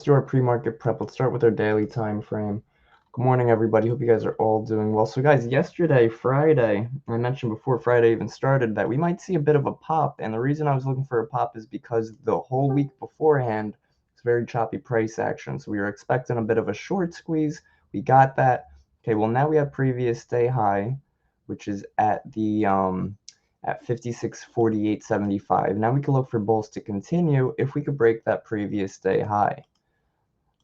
Do our pre-market prep. Let's start with our daily time frame. Good morning, everybody. Hope you guys are all doing well. So, guys, yesterday, Friday, I mentioned before Friday even started that we might see a bit of a pop. And the reason I was looking for a pop is because the whole week beforehand, it's very choppy price action. So we were expecting a bit of a short squeeze. We got that. Okay, well, now we have previous day high, which is at the at 56.4875. Now we can look for bulls to continue if we could break that previous day high.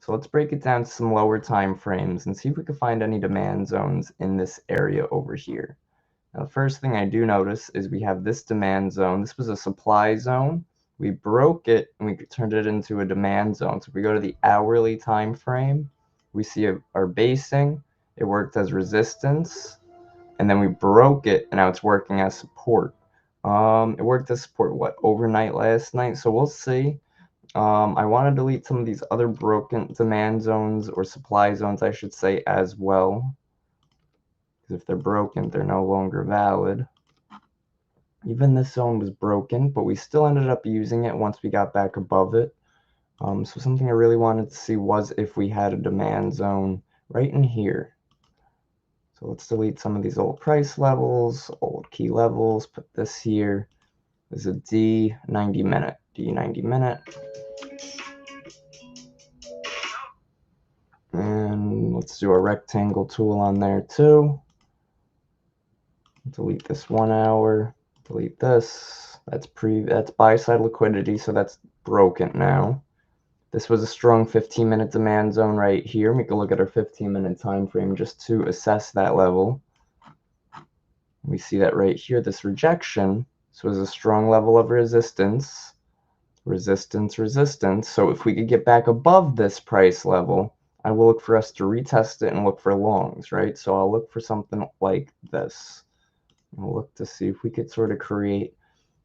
So let's break it down to some lower time frames and see if we can find any demand zones in this area over here. Now, the first thing I do notice is we have this demand zone. This was a supply zone. We broke it and we turned it into a demand zone. So if we go to the hourly time frame, we see our basing. It worked as resistance, and then we broke it, and now it's working as support. It worked as support, what, overnight last night? So we'll see. I want to delete some of these other broken demand zones, or supply zones, I should say, as well. Because if they're broken, they're no longer valid. Even this zone was broken, but we still ended up using it once we got back above it. So something I really wanted to see was if we had a demand zone right in here. So let's delete some of these old price levels, old key levels, put this here. This is a D 90 minute, D 90 minute. And let's do a rectangle tool on there too. Delete this 1 hour, delete this. That's buy side liquidity, so that's broken now. This was a strong 15-minute demand zone right here. We can look at our 15-minute time frame just to assess that level. We see that right here, this rejection. This was a strong level of resistance. Resistance, resistance. So if we could get back above this price level, I will look for us to retest it and look for longs, right? So I'll look for something like this. We'll look to see if we could sort of create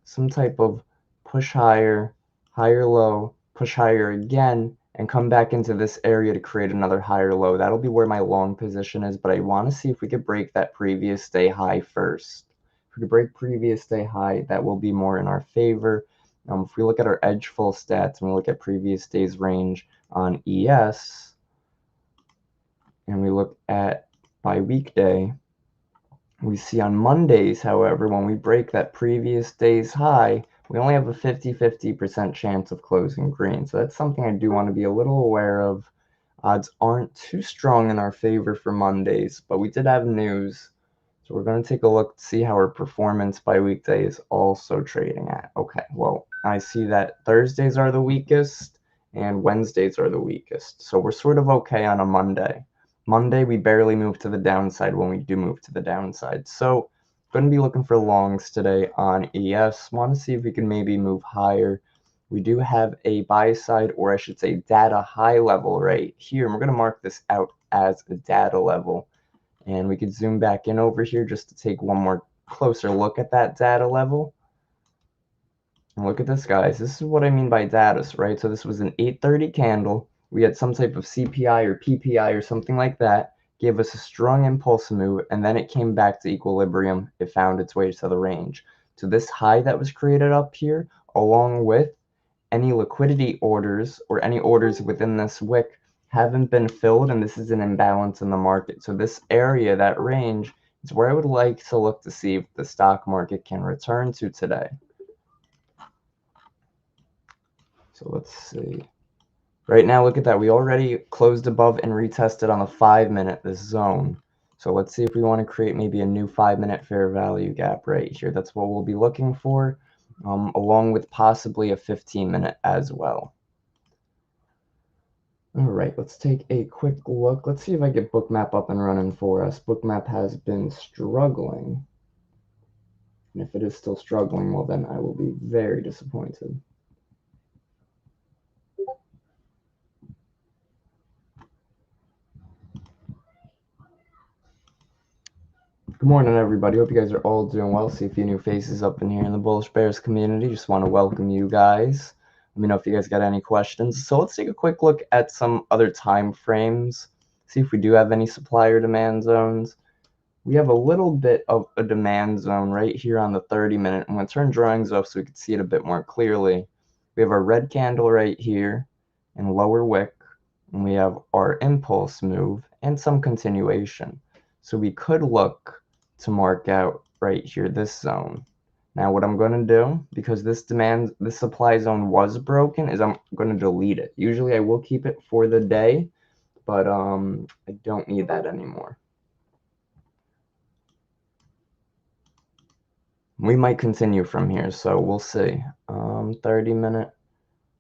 some type of push higher, higher low, push higher again, and come back into this area to create another higher low. That'll be where my long position is, but I want to see if we could break that previous day high first. If we could break previous day high, that will be more in our favor. If we look at our edge full stats and we look at previous day's range on ES, and we look at by weekday, we see on Mondays, however, when we break that previous day's high, we only have a 50-50% chance of closing green. So that's something I do want to be a little aware of. Odds aren't too strong in our favor for Mondays, but we did have news. So we're going to take a look to see how our performance by weekday is also trading at. Okay, well, I see that Thursdays are the weakest and Wednesdays are the weakest. So we're sort of okay on a Monday. Monday, we barely move to the downside when we do move to the downside. So going to be looking for longs today on ES. Want to see if we can maybe move higher. We do have a buy side, or I should say data high level right here. And we're going to mark this out as a data level. And we could zoom back in over here just to take one more closer look at that data level. And look at this, guys. This is what I mean by data, right? So this was an 8:30 candle. We had some type of CPI or PPI or something like that, gave us a strong impulse move, and then it came back to equilibrium. It found its way to the range. So this high that was created up here, along with any liquidity orders or any orders within this wick, haven't been filled, and this is an imbalance in the market. So this area, that range, is where I would like to look to see if the stock market can return to today. So let's see. Right now, look at that. We already closed above and retested on the 5-minute, this zone. So let's see if we want to create maybe a new 5-minute fair value gap right here. That's what we'll be looking for, along with possibly a 15-minute as well. All right, let's take a quick look. Let's see if I get Bookmap up and running for us. Bookmap has been struggling. And if it is still struggling, well, then I will be very disappointed. Good morning, everybody. Hope you guys are all doing well. See a few new faces up in here in the Bullishbrs community. Just want to welcome you guys. Let me know if you guys got any questions. So let's take a quick look at some other time frames. See if we do have any supply or demand zones. We have a little bit of a demand zone right here on the 30-minute. I'm going to turn drawings off so we can see it a bit more clearly. We have our red candle right here and lower wick. and we have our impulse move and some continuation. So we could look to mark out right here this zone. Now what I'm going to do, because this supply zone was broken, is I'm going to delete it. Usually I will keep it for the day, but I don't need that anymore. We might continue from here, so we'll see. 30-minute,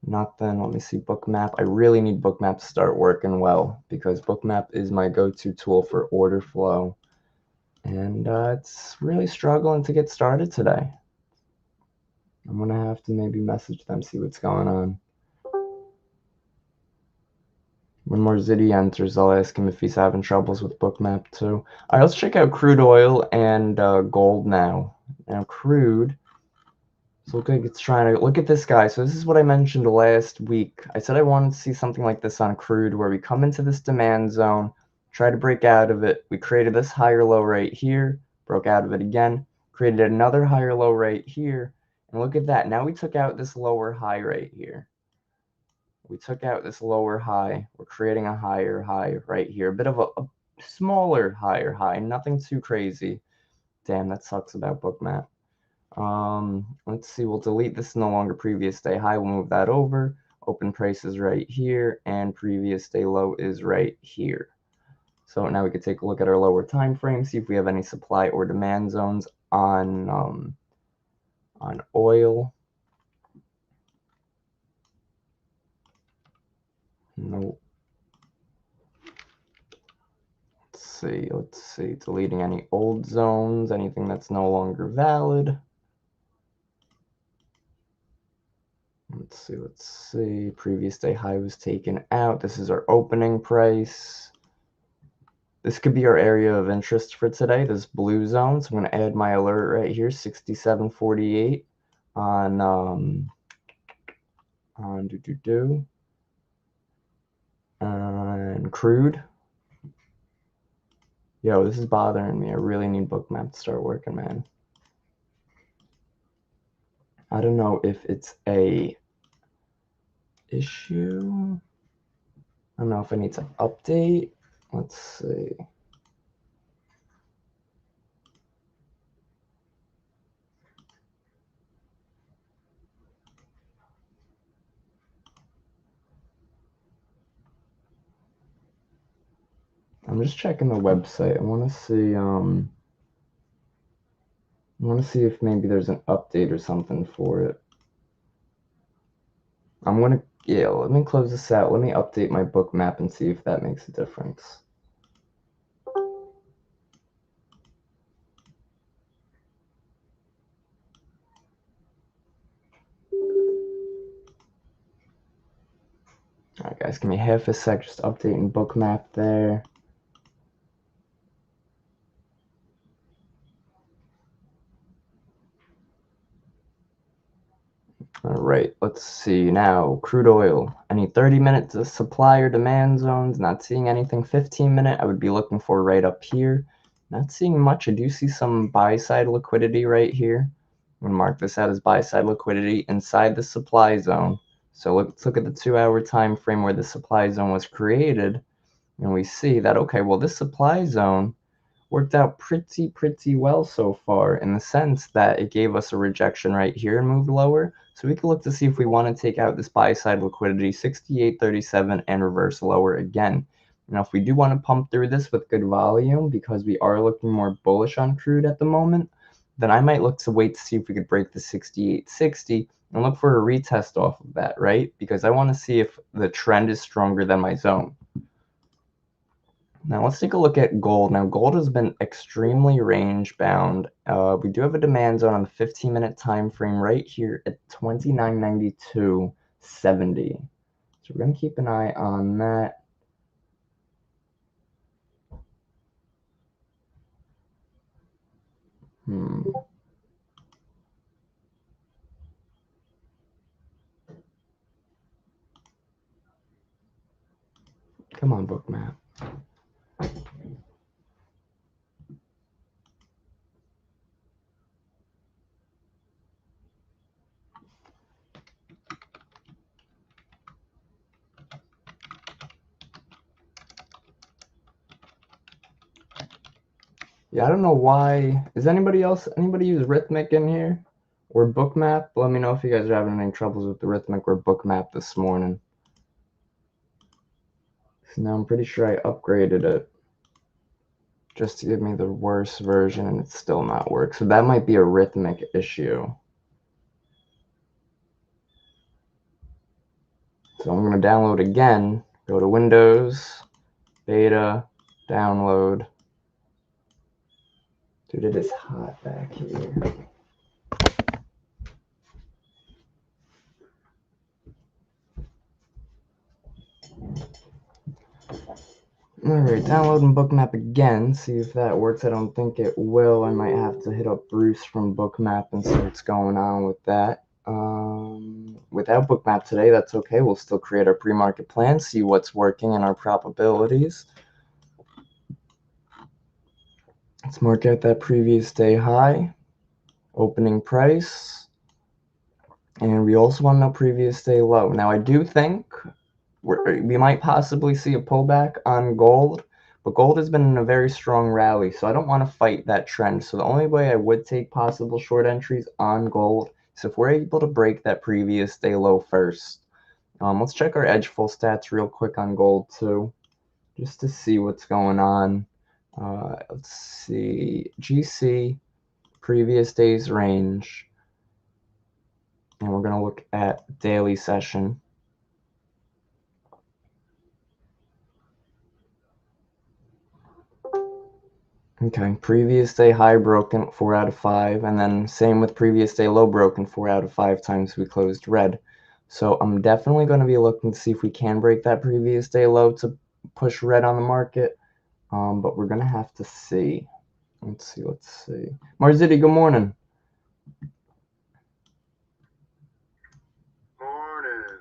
nothing. Let me see Bookmap. I really need Bookmap to start working well because Bookmap is my go-to tool for order flow. And it's really struggling to get started today. I'm going to have to maybe message them, see what's going on. When Morzidi enters, I'll ask him if he's having troubles with Bookmap too. All right, let's check out crude oil and gold now. Now, crude. So look like it's trying to look at this guy. So this is what I mentioned last week. I said I wanted to see something like this on crude where we come into this demand zone, try to break out of it. We created this higher low right here, broke out of it again, created another higher low right here. And look at that. Now we took out this lower high right here. We took out this lower high. We're creating a higher high right here. A bit of a smaller higher high. Nothing too crazy. Damn, that sucks about Bookmap. Let's see, we'll delete this no longer previous day high. We'll move that over. Open price is right here, and previous day low is right here. So now we could take a look at our lower time frame, see if we have any supply or demand zones on oil. Nope. Let's see, deleting any old zones, anything that's no longer valid. Let's see, previous day high was taken out. This is our opening price. This could be our area of interest for today, this blue zone. So I'm going to add my alert right here, 67.48 on on crude. Yo, this is bothering me. I really need Bookmap to start working, man. I don't know if it's a issue. I don't know if I need to update. Let's see. I'm just checking the website. I want to see if maybe there's an update or something for it. Yeah, let me close this out. Let me update my Bookmap and see if that makes a difference. Alright guys, give me half a sec, just updating Bookmap there. Alright, let's see now. Crude oil. Any 30-minute supply or demand zones? Not seeing anything. 15-minute, I would be looking for right up here. Not seeing much. I do see some buy-side liquidity right here. I'm going to mark this out as buy-side liquidity inside the supply zone. So let's look at the 2-hour time frame where the supply zone was created. And we see that, okay, well, this supply zone worked out pretty well so far in the sense that it gave us a rejection right here and moved lower. So we can look to see if we want to take out this buy side liquidity, 68.37, and reverse lower again. Now, if we do want to pump through this with good volume because we are looking more bullish on crude at the moment, then I might look to wait to see if we could break the 68.60 and look for a retest off of that, right? Because I want to see if the trend is stronger than my zone. Now let's take a look at gold. Now gold has been extremely range bound. We do have a demand zone on the 15-minute time frame right here at 29.92.70. So we're going to keep an eye on that. Come on, Bookmap. Yeah, I don't know why. Is anybody use Rhythmic in here? Or Bookmap? Let me know if you guys are having any troubles with the Rhythmic or Bookmap this morning. Now I'm pretty sure I upgraded it just to give me the worst version and it's still not work. So that might be a Rhythmic issue. So I'm going to download again. Go to Windows, Beta, Download. Dude, it is hot back here. Alright, downloading Bookmap again, see if that works. I don't think it will. I might have to hit up Bruce from Bookmap and see what's going on with that. Without Bookmap today, that's okay. We'll still create our pre-market plan, see what's working and our probabilities. Let's mark out that previous day high, opening price, and we also want to know previous day low. Now, I do think we might possibly see a pullback on gold, but gold has been in a very strong rally, so I don't want to fight that trend. So the only way I would take possible short entries on gold is if we're able to break that previous day low first. Let's check our edge full stats real quick on gold too, just to see what's going on. Let's see, GC, previous day's range, and we're going to look at daily session. Okay, previous day high broken 4 out of 5, and then same with previous day low broken 4 out of 5 times we closed red. So I'm definitely going to be looking to see if we can break that previous day low to push red on the market, but we're going to have to see. Let's see. Marziti, good morning. Morning.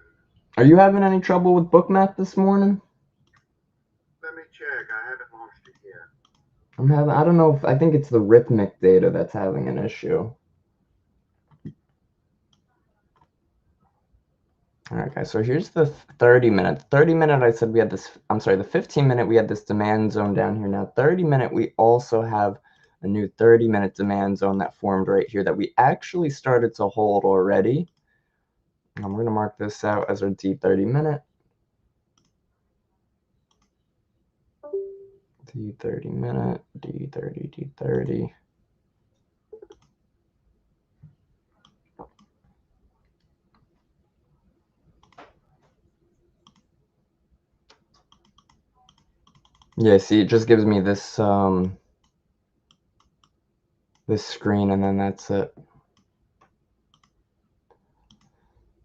Are you having any trouble with Bookmap this morning? Let me check. I haven't launched it yet. I don't know if, I think it's the Rhythmic data that's having an issue. All right, guys, so here's the 30-minute. 30-minute, I said we had this, I'm sorry, the 15-minute, we had this demand zone down here. Now, 30-minute, we also have a new 30-minute demand zone that formed right here that we actually started to hold already. We're going to mark this out as our D30-minute. D30-minute, D30, D30. Yeah, see, it just gives me this this screen, and then that's it.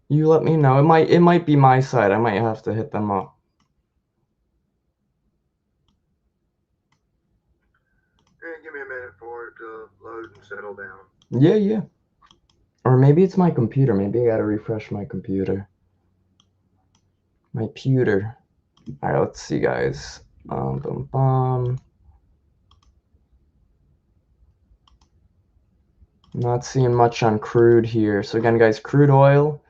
You let me know. It might be my side. I might have to hit them up. Give me a minute for it to load and settle down. Yeah. Or maybe it's my computer. Maybe I gotta refresh my computer. My pewter. All right, let's see, guys. Not seeing much on crude here. So again, guys, crude oil,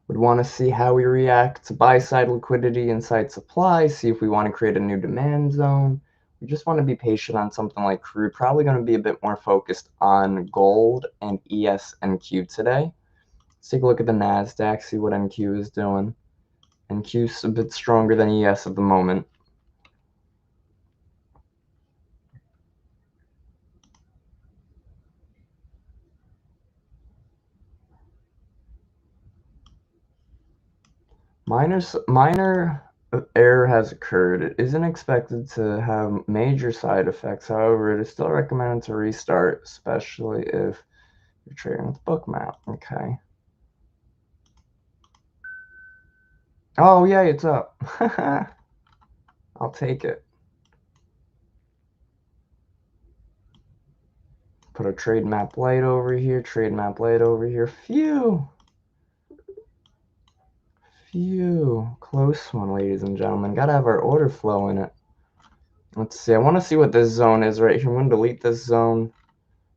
would want to see how we react to buy-side liquidity, inside supply, see if we want to create a new demand zone. We just want to be patient on something like crude. Probably going to be a bit more focused on gold and ES and Q today. Let's take a look at the NASDAQ, see what NQ is doing. NQ's a bit stronger than ES at the moment. Minor error has occurred. It isn't expected to have major side effects. However, it is still recommended to restart, especially if you're trading with Bookmap. Okay. Oh, yeah, it's up. I'll take it. Put a trade map light over here, trade map light over here. Phew. Close one, ladies and gentlemen. Gotta have our order flow in it. Let's see. I want to see what this zone is right here. I'm going to delete this zone.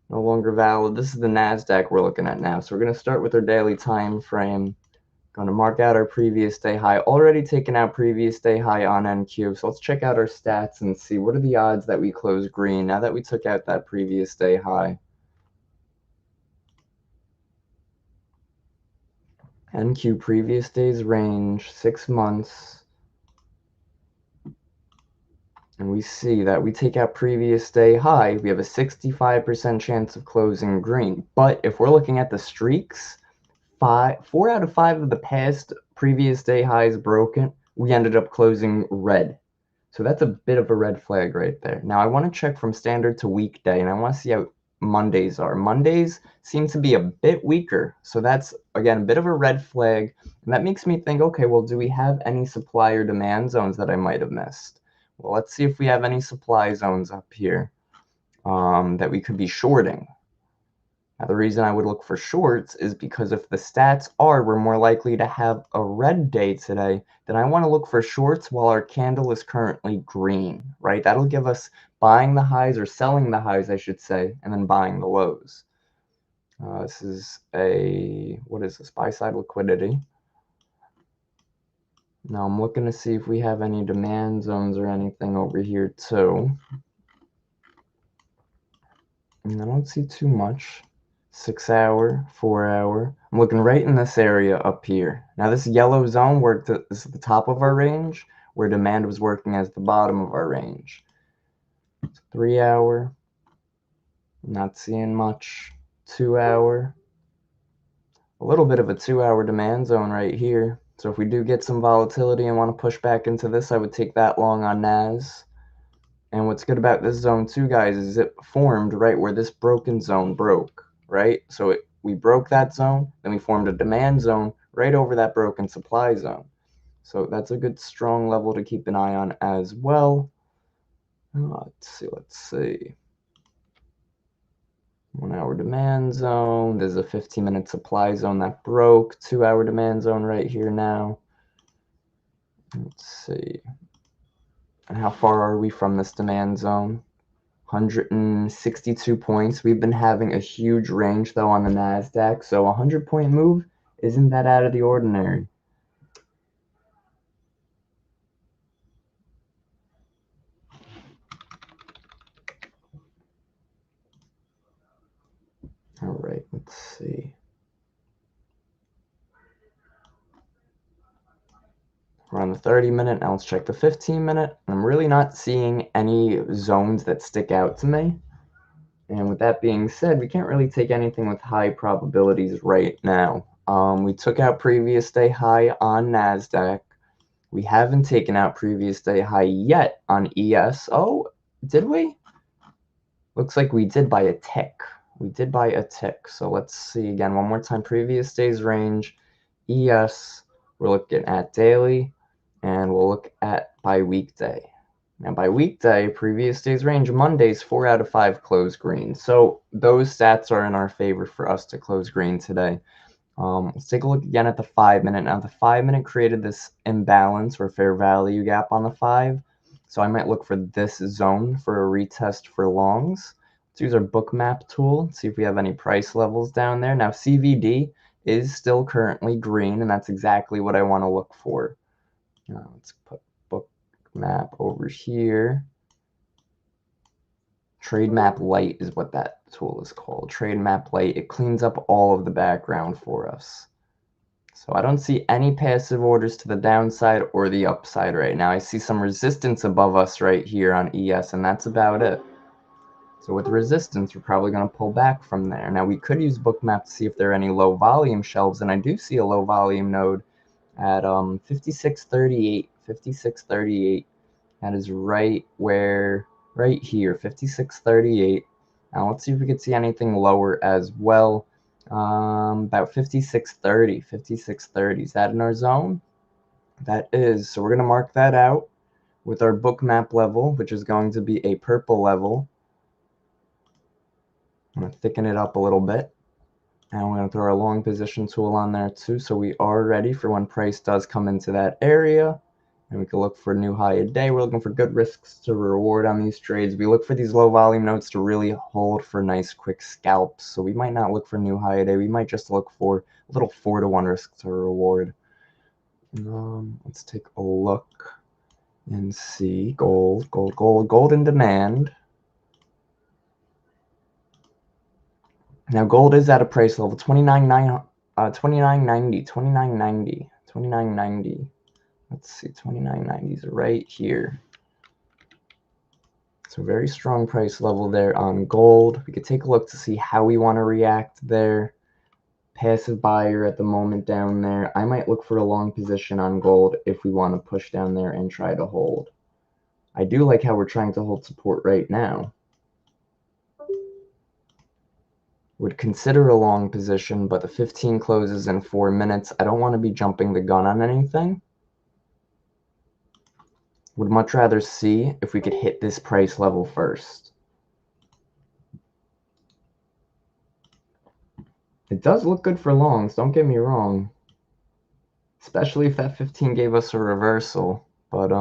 No longer valid. This is the NASDAQ we're looking at now. So we're going to start with our daily time frame. Going to mark out our previous day high. Already taken out previous day high on NQ. So let's check out our stats and see what are the odds that we close green now that we took out that previous day high. NQ previous day's range, 6 months. And we see that we take out previous day high, we have a 65% chance of closing green. But if we're looking at the streaks, 4 out of 5 of the past previous day highs broken, we ended up closing red. So that's a bit of a red flag right there. Now I want to check from standard to weekday, and I want to see how Mondays are. Mondays seem to be a bit weaker, so that's, again, a bit of a red flag. And that makes me think, okay, well, do we have any supply or demand zones that I might have missed? Well, let's see if we have any supply zones up here that we could be shorting. Now, the reason I would look for shorts is because if the stats are we're more likely to have a red day today, then I want to look for shorts while our candle is currently green, right? That'll give us buying the highs, or selling the highs, I should say, and then buying the lows. This is what is this, buy side liquidity. Now I'm looking to see if we have any demand zones or anything over here too. And I don't see too much. 6 hour, 4 hour. I'm looking right in this area up here. Now this yellow zone worked as the top of our range, where demand was working as the bottom of our range. 3 hour, not seeing much. 2 hour, a little bit of a 2 hour demand zone right here. So if we do get some volatility and want to push back into this, I would take that long on NAS. And what's good about this zone too, guys, is it formed right where this broken zone broke, right? So we broke that zone, then we formed a demand zone right over that broken supply zone. So that's a good strong level to keep an eye on as well. Let's see. 1 hour demand zone. There's a 15-minute supply zone that broke. 2 hour demand zone right here now. Let's see. And how far are we from this demand zone? 162 points. We've been having a huge range though on the NASDAQ, so a 100-point move isn't that out of the ordinary. All right, let's see. We're on the 30-minute. Now let's check the 15-minute. I'm really not seeing any zones that stick out to me. And with that being said, we can't really take anything with high probabilities right now. We took out previous day high on NASDAQ. We haven't taken out previous day high yet on ES. Oh, did we? Looks like we did by a tick. We did by a tick. So let's see again one more time. Previous day's range, ES. We're looking at daily, and we'll look at by weekday. Now by weekday, previous day's range, Mondays, 4 out of 5 close green. So those stats are in our favor for us to close green today. Let's take a look again at the 5-minute. Now the 5-minute created this imbalance or fair value gap on the 5. So I might look for this zone for a retest for longs. Let's use our bookmap tool, see if we have any price levels down there. Now CVD is still currently green, and that's exactly what I want to look for. Let's put bookmap over here. Trade Map Lite is what that tool is called. Trade Map Lite. It cleans up all of the background for us. So I don't see any passive orders to the downside or the upside right now. I see some resistance above us right here on ES, and that's about it. So with resistance, we're probably going to pull back from there. Now we could use Bookmap to see if there are any low volume shelves, and I do see a low volume node at 5638. 5638. That is right here, 5638. Now let's see if we can see anything lower as well. About 5630. 5630. Is that in our zone? That is. So we're going to mark that out with our bookmap level, which is going to be a purple level. I'm going to thicken it up a little bit. And we're going to throw our long position tool on there too, so we are ready for when price does come into that area. And we can look for new high a day. We're looking for good risks to reward on these trades. We look for these low volume notes to really hold for nice quick scalps. So we might not look for new high a day. We might just look for a little 4-to-1 risk to reward. Let's take a look and see. Gold in demand. Now gold is at a price level 29.90. Let's see, 29.90 is right here. So very strong price level there on gold. We could take a look to see how we want to react there. Passive buyer at the moment down there. I might look for a long position on gold if we want to push down there and try to hold. I do like how we're trying to hold support right now. Would consider a long position, but the 15 closes in 4 minutes. I don't want to be jumping the gun on anything. Would much rather see if we could hit this price level first. It does look good for longs, don't get me wrong. Especially if that 15 gave us a reversal. But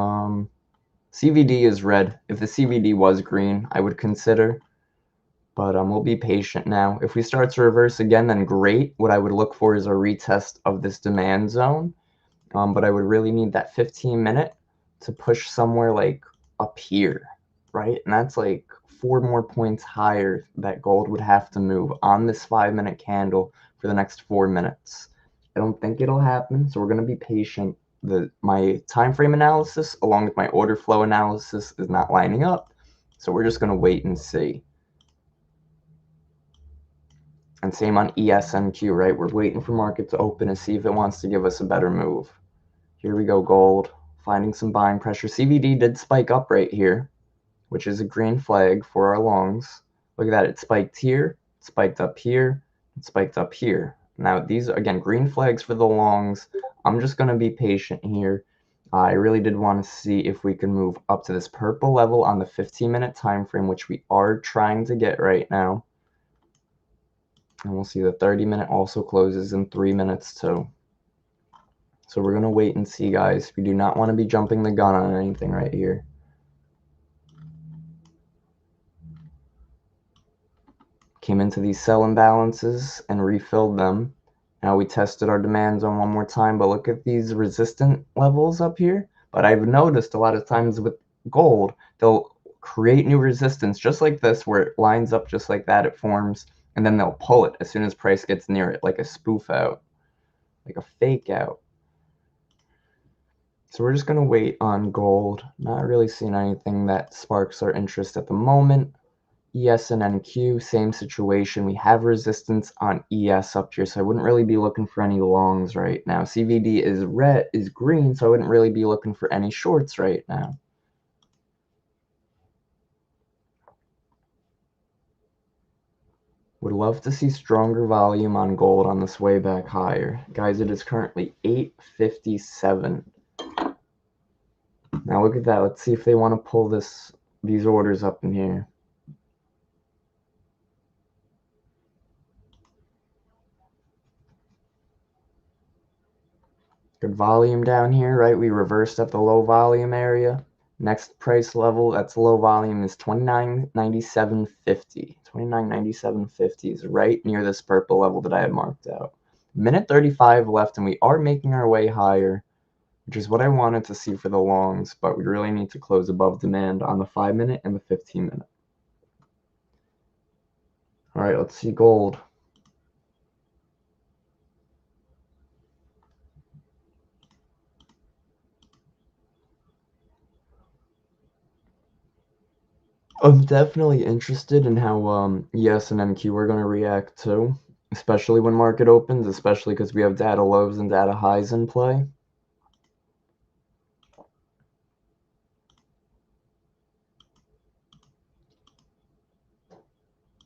CVD is red. If the CVD was green, I would consider. But we'll be patient now. If we start to reverse again, then great. What I would look for is a retest of this demand zone. But I would really need that 15-minute to push somewhere like up here, right? And that's like 4 more points higher that gold would have to move on this 5-minute candle for the next 4 minutes. I don't think it'll happen, so we're going to be patient. My time frame analysis along with my order flow analysis is not lining up, so we're just going to wait and see. And same on ESNQ, right? We're waiting for market to open and see if it wants to give us a better move. Here we go, gold, finding some buying pressure. CVD did spike up right here, which is a green flag for our longs. Look at that, it spiked here, spiked up here, it spiked up here. Now these are, again, green flags for the longs. I'm just going to be patient here. I really did want to see if we can move up to this purple level on the 15-minute time frame, which we are trying to get right now. And we'll see the 30-minute also closes in 3 minutes too. So we're going to wait and see, guys. We do not want to be jumping the gun on anything right here. Came into these sell imbalances and refilled them. Now we tested our demand zone one more time, but look at these resistant levels up here. But I've noticed a lot of times with gold, they'll create new resistance just like this, where it lines up just like that, it forms, and then they'll pull it as soon as price gets near it, like a spoof out, like a fake out. So we're just going to wait on gold. Not really seeing anything that sparks our interest at the moment. ES and NQ, same situation. We have resistance on ES up here, so I wouldn't really be looking for any longs right now. CVD is green, so I wouldn't really be looking for any shorts right now. Would love to see stronger volume on gold on this way back higher. Guys, it is currently 857. Now look at that. Let's see if they want to pull these orders up in here. Good volume down here, right? We reversed at the low volume area. Next price level, that's low volume, is 29.9750. 29.9750 is right near this purple level that I had marked out. Minute 35 left, and we are making our way higher, which is what I wanted to see for the longs, but we really need to close above demand on the 5-minute and the 15-minute. All right, let's see gold. I'm definitely interested in how ES and NQ are going to react too, especially when market opens, especially because we have data lows and data highs in play.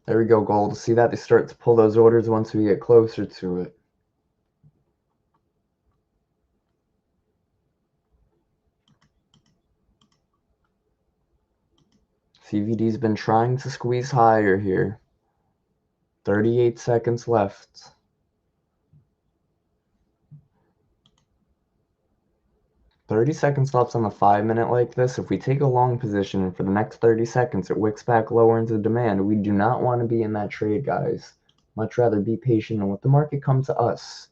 There we go, gold. See that? They start to pull those orders once we get closer to it. CVD's been trying to squeeze higher here. 38 seconds left. "30 seconds left on the 5-minute like this. If we take a long position and for the next 30 seconds it wicks back lower into demand, we do not want to be in that trade, guys. Much rather be patient and let the market come to us.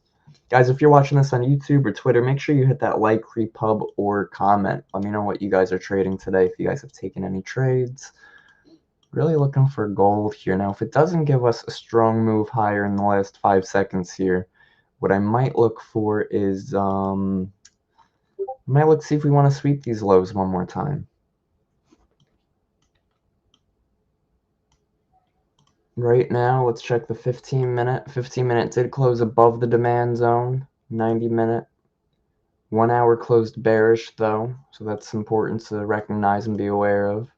Guys, if you're watching this on YouTube or Twitter, make sure you hit that like, repub, or comment. Let me know what you guys are trading today, if you guys have taken any trades. Really looking for gold here. Now, if it doesn't give us a strong move higher in the last 5 seconds here, what I might look for is, see if we want to sweep these lows one more time. Right now, let's check the 15 minute. 15 minute did close above the demand zone. 90 minute. 1 hour closed bearish though, so that's important to recognize and be aware of.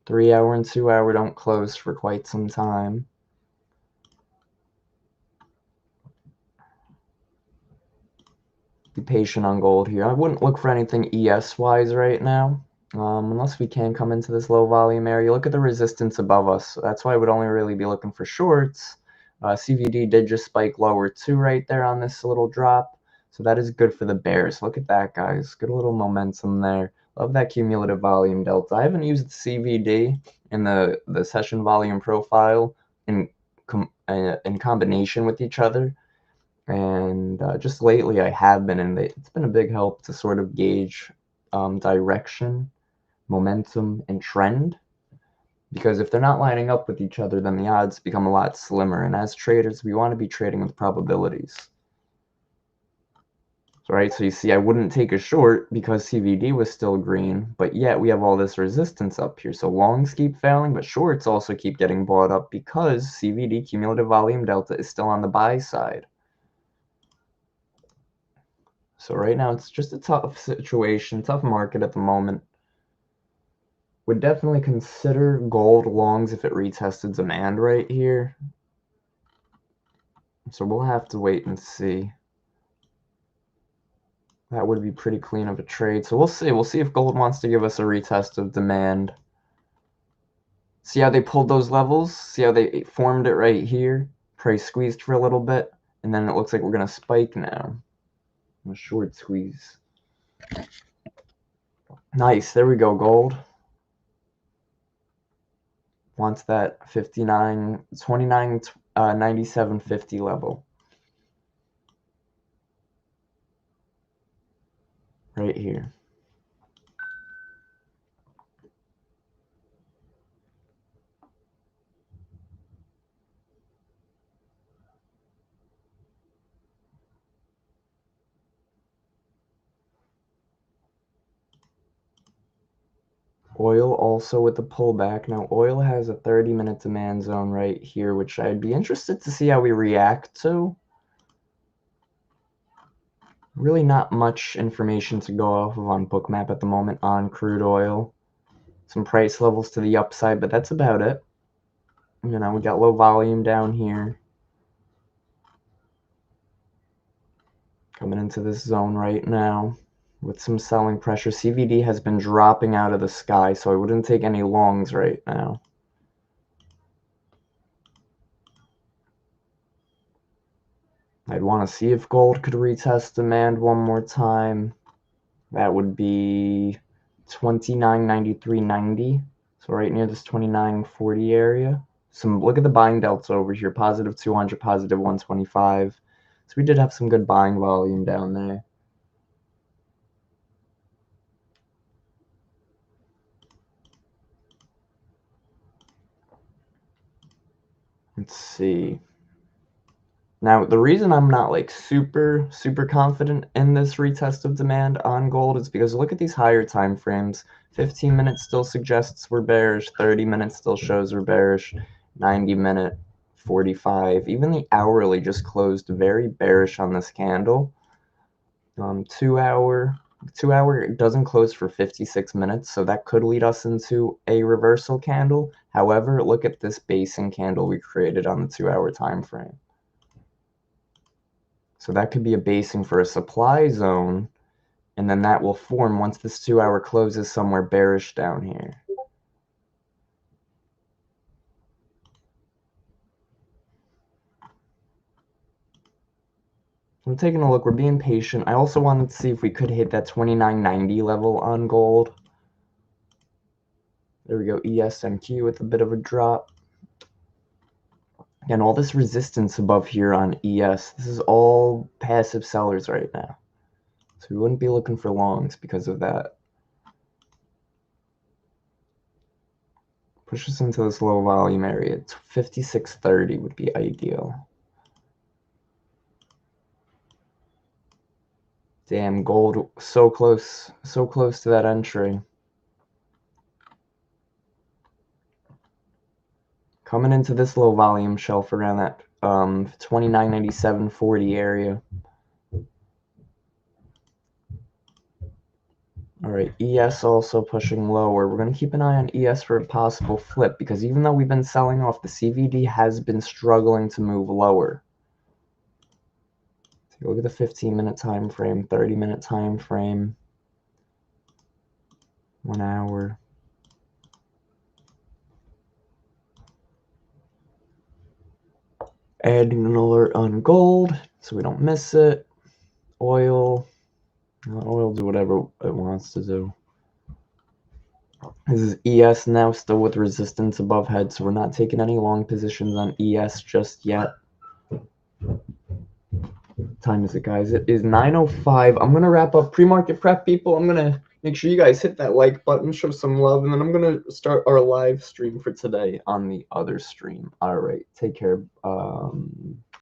3 hour and 2 hour don't close for quite some time. Be patient on gold here. I wouldn't look for anything ES wise right now, unless we can come into this low volume area. Look at the resistance above us. That's why I would only really be looking for shorts. CVD did just spike lower too right there on this little drop, so that is good for the bears. Look at that, guys. Good little momentum there. Love that cumulative volume delta. I haven't used CVD in the session volume profile in combination with each other. And just lately I have been, and it's been a big help to sort of gauge direction, momentum, and trend. Because if they're not lining up with each other, then the odds become a lot slimmer. And as traders, we want to be trading with probabilities. Right, so you see I wouldn't take a short because CVD was still green, but yet we have all this resistance up here. So longs keep failing, but shorts also keep getting bought up because CVD, cumulative volume delta, is still on the buy side. So right now it's just a tough situation, tough market at the moment. Would definitely consider gold longs if it retested demand right here. So we'll have to wait and see. That would be pretty clean of a trade. So we'll see. We'll see if gold wants to give us a retest of demand. See how they pulled those levels? See how they formed it right here? Price squeezed for a little bit, and then it looks like we're going to spike now. A short squeeze. Nice. There we go, gold. Wants that 97.50 level. Right here. Oil also with the pullback. Now oil has a 30-minute demand zone right here, which I'd be interested to see how we react to. Really not much information to go off of on Bookmap at the moment on crude oil. Some price levels to the upside, but that's about it. You know, we got low volume down here. Coming into this zone right now with some selling pressure. CVD has been dropping out of the sky, so I wouldn't take any longs right now. I'd want to see if gold could retest demand one more time. That would be 29.93.90. So right near this 29.40 area. Look at the buying delta over here. Positive 200, positive 125. So we did have some good buying volume down there. Let's see. Now, the reason I'm not like super confident in this retest of demand on gold is because look at these higher time frames. 15 minutes still suggests we're bearish, 30 minutes still shows we're bearish, 90 minute, 45. Even the hourly just closed very bearish on this candle. 2 hour doesn't close for 56 minutes, so that could lead us into a reversal candle. However, look at this basing candle we created on the 2 hour time frame. So that could be a basing for a supply zone, and then that will form once this 2 hour closes somewhere bearish down here. I'm taking a look. We're being patient. I also wanted to see if we could hit that 29.90 level on gold. There we go. ESMQ with a bit of a drop. Again, all this resistance above here on ES, this is all passive sellers right now. So we wouldn't be looking for longs because of that. Push us into this low volume area. 56.30 would be ideal. Damn, gold so close to that entry. Coming into this low volume shelf around that 29.97.40 area. All right, ES also pushing lower. We're going to keep an eye on ES for a possible flip because even though we've been selling off, the CVD has been struggling to move lower. Take a look at the 15-minute time frame, 30-minute time frame, 1 hour. Adding an alert on gold so we don't miss it. Oil. Oil do whatever it wants to do. This is ES now, still with resistance above head, so we're not taking any long positions on ES just yet. What time is it, guys? It is 9:05. I'm gonna wrap up pre-market prep, people. I'm gonna make sure you guys hit that like button, show some love, and then I'm gonna start our live stream for today on the other stream. All right, take care.